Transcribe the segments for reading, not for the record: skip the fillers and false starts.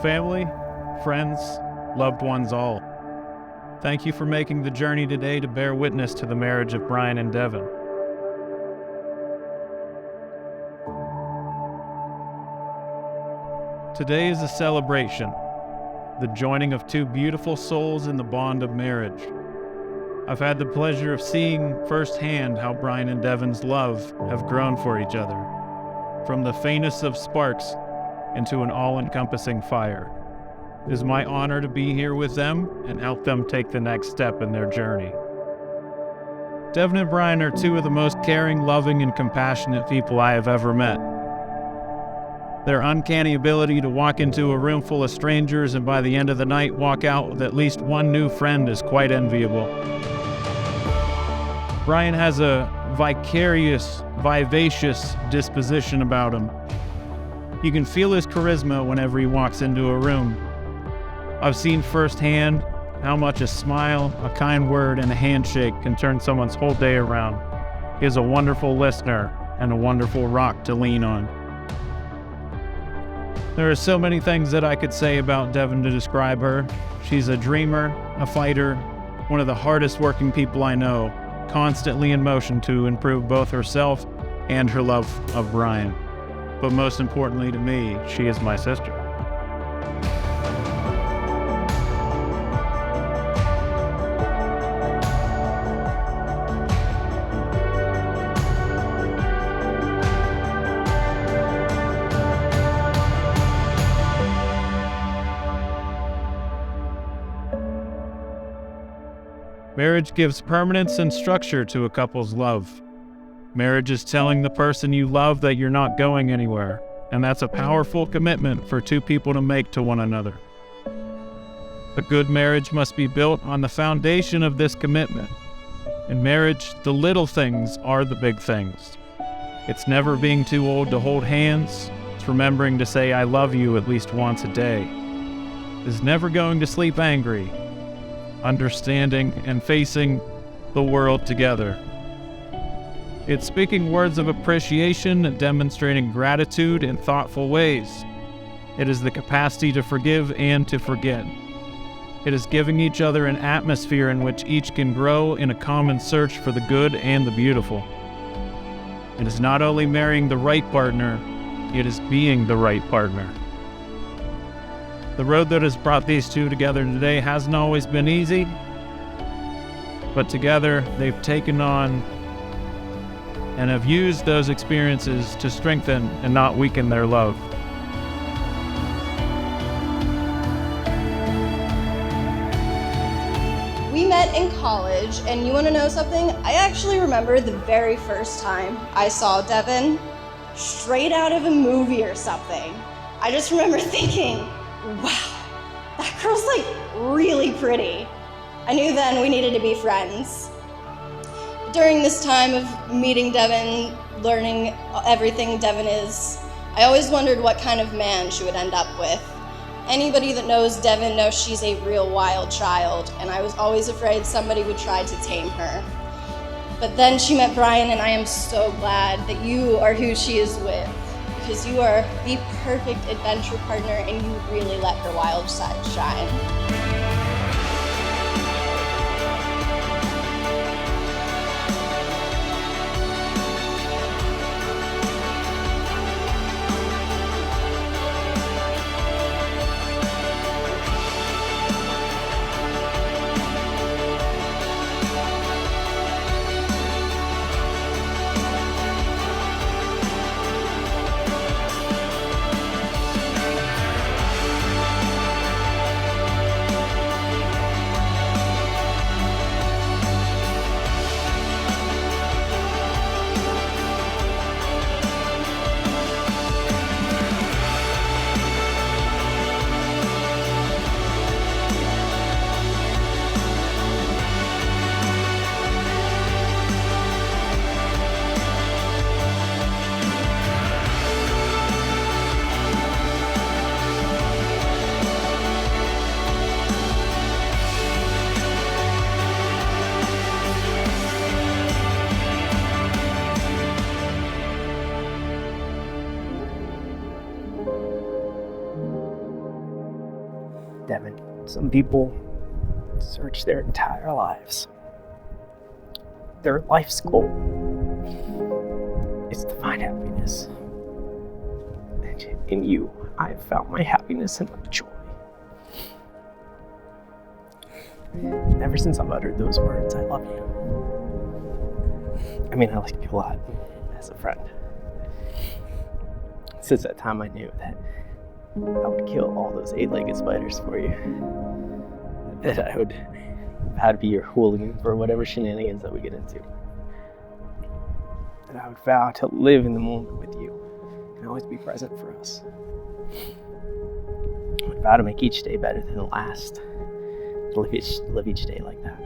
Family, friends, loved ones all. Thank you for making the journey today to bear witness to the marriage of Bryan and Devin. Today is a celebration, the joining of two beautiful souls in the bond of marriage. I've had the pleasure of seeing firsthand how Bryan and Devin's love have grown for each other, from the faintest of sparks into an all-encompassing fire. It is my honor to be here with them and help them take the next step in their journey. Devin and Bryan are two of the most caring, loving, and compassionate people I have ever met. Their uncanny ability to walk into a room full of strangers and by the end of the night walk out with at least one new friend is quite enviable. Bryan has a vivacious disposition about him. You can feel his charisma whenever he walks into a room. I've seen firsthand how much a smile, a kind word, and a handshake can turn someone's whole day around. He is a wonderful listener and a wonderful rock to lean on. There are so many things that I could say about Devin to describe her. She's a dreamer, a fighter, one of the hardest working people I know, constantly in motion to improve both herself and her love of Bryan. But most importantly to me, she is my sister. Marriage gives permanence and structure to a couple's love. Marriage is telling the person you love that you're not going anywhere, and that's a powerful commitment for two people to make to one another. A good marriage must be built on the foundation of this commitment. In marriage, the little things are the big things. It's never being too old to hold hands. It's remembering to say I love you at least once a day. It's never going to sleep angry. Understanding and facing the world together. It's speaking words of appreciation and demonstrating gratitude in thoughtful ways. It is the capacity to forgive and to forget. It is giving each other an atmosphere in which each can grow in a common search for the good and the beautiful. It is not only marrying the right partner, it is being the right partner. The road that has brought these two together today hasn't always been easy, but together they've taken on and have used those experiences to strengthen and not weaken their love. We met in college, and you want to know something? I actually remember the very first time I saw Devin straight out of a movie or something. I just remember thinking, wow, that girl's like really pretty. I knew then we needed to be friends. During this time of meeting Devin, learning everything Devin is, I always wondered what kind of man she would end up with. Anybody that knows Devin knows she's a real wild child, and I was always afraid somebody would try to tame her. But then she met Bryan, and I am so glad that you are who she is with, because you are the perfect adventure partner and you really let her wild side shine. Devin, some people search their entire lives. Their life's goal is to find happiness. And in you, I have found my happiness and my joy. Ever since I've uttered those words, I love you. I mean, I like you a lot as a friend. Since that time I knew that I would kill all those 8-legged spiders for you. That I would have to be your hooligan for whatever shenanigans that we get into. That I would vow to live in the moment with you and always be present for us. I would vow to make each day better than the last. Live each day like that.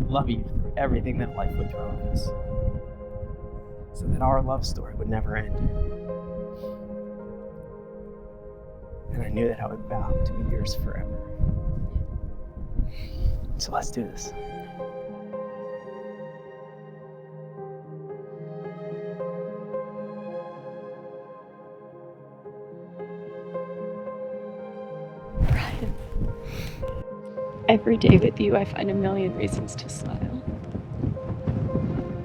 Love you through everything that life would throw at us, so that our love story would never end. And I knew that I would vow to be yours forever. So let's do this. Brian, every day with you, I find a million reasons to smile.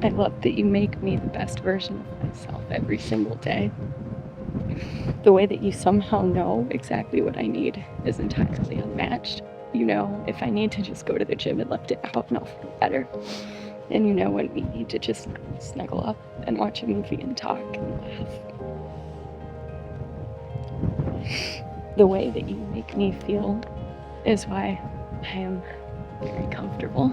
I love that you make me the best version of myself every single day. The way that you somehow know exactly what I need is entirely unmatched. You know, if I need to just go to the gym and lift it out and I'll feel better. And you know when we need to just snuggle up and watch a movie and talk and laugh. The way that you make me feel is why I am very comfortable.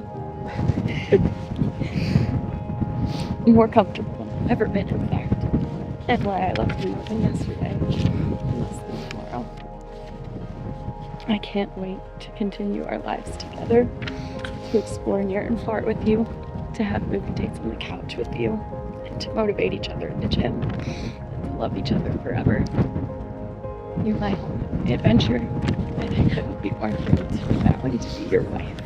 More comfortable than I've ever been, in fact. And why I love you more than yesterday and less than tomorrow. I can't wait to continue our lives together, to explore near and far with you, to have movie dates on the couch with you, and to motivate each other in the gym, and to love each other forever. You're my home, my adventure, and I couldn't be more thrilled to be vowing to be your wife.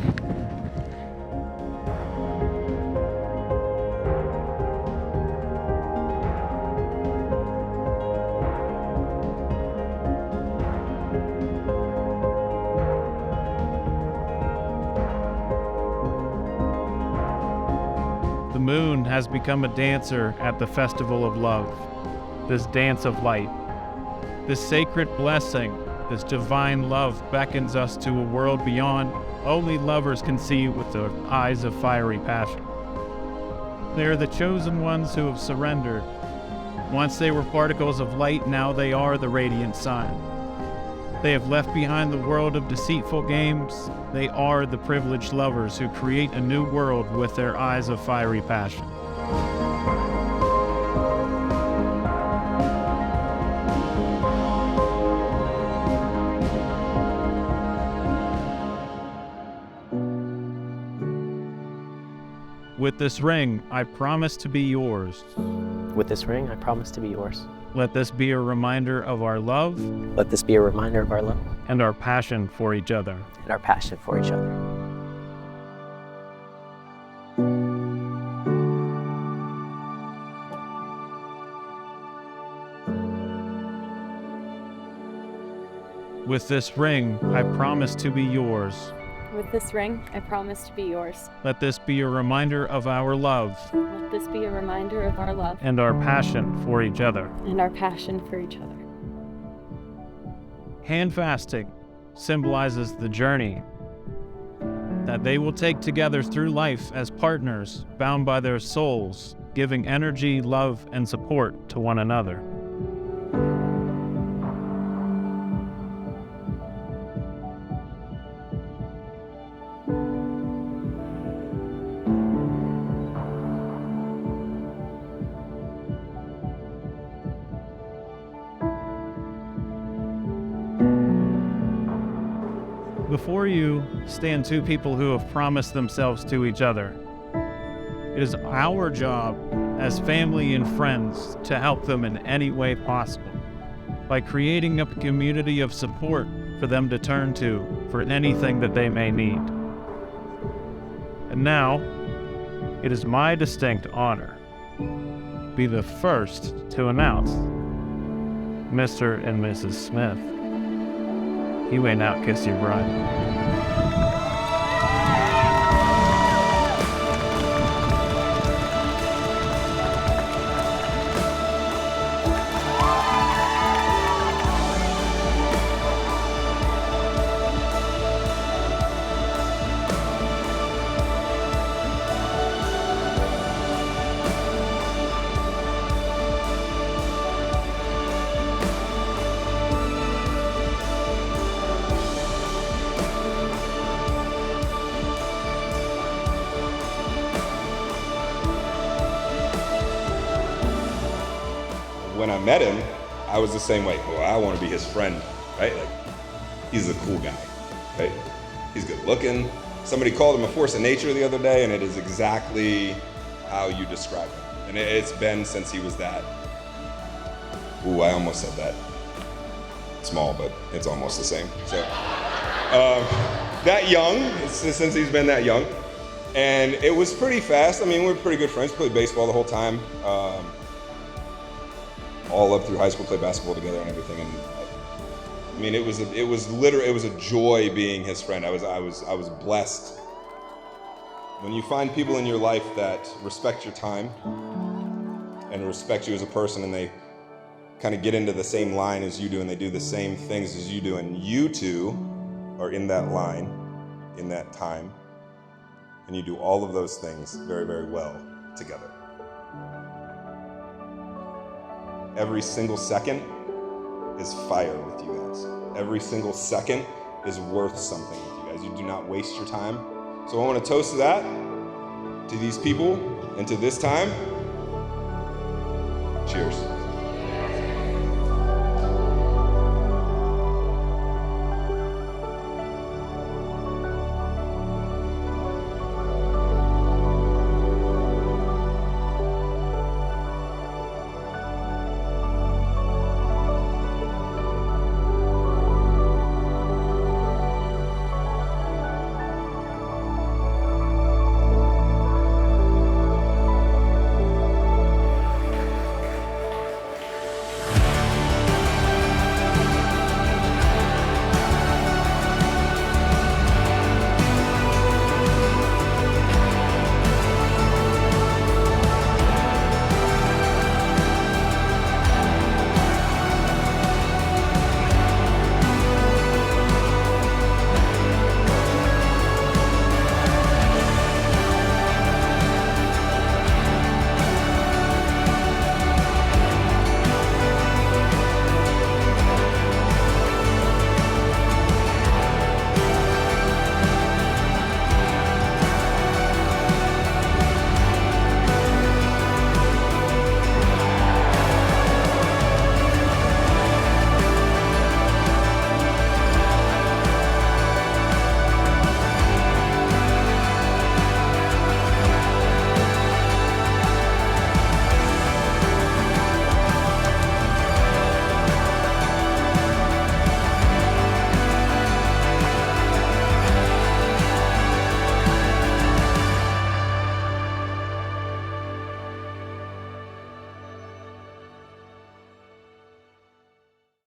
The moon has become a dancer at the festival of love, this dance of light. This sacred blessing, this divine love beckons us to a world beyond only lovers can see with their eyes of fiery passion. They are the chosen ones who have surrendered. Once they were particles of light, now they are the radiant sun. They have left behind the world of deceitful games. They are the privileged lovers who create a new world with their eyes of fiery passion. With this ring, I promise to be yours. With this ring, I promise to be yours. Let this be a reminder of our love. Let this be a reminder of our love. And our passion for each other. And our passion for each other. With this ring, I promise to be yours. With this ring, I promise to be yours. Let this be a reminder of our love. Let this be a reminder of our love. And our passion for each other. And our passion for each other. Hand fasting symbolizes the journey that they will take together through life as partners, bound by their souls, giving energy, love, and support to one another. Before you stand two people who have promised themselves to each other. It is our job as family and friends to help them in any way possible by creating a community of support for them to turn to for anything that they may need. And now, it is my distinct honor to be the first to announce Mr. and Mrs. Smith. You ain't out kiss your bride. When I met him, I was the same way. Well, I want to be his friend, right? Like, he's a cool guy, right? He's good looking. Somebody called him a force of nature the other day, and it is exactly how you describe him. And it's been since he was that. Ooh, I almost said that. Small, but it's almost the same. So, that young, since he's been that young. And it was pretty fast. I mean, we're pretty good friends, played baseball the whole time. All up through high school, played basketball together and everything. And I mean, it was a joy being his friend. I was blessed. When you find people in your life that respect your time and respect you as a person, and they kind of get into the same line as you do, and they do the same things as you do, and you two are in that line, in that time, and you do all of those things very, very well together. Every single second is fire with you guys. Every single second is worth something with you guys. You do not waste your time. So I want to toast to that, to these people, and to this time. Cheers.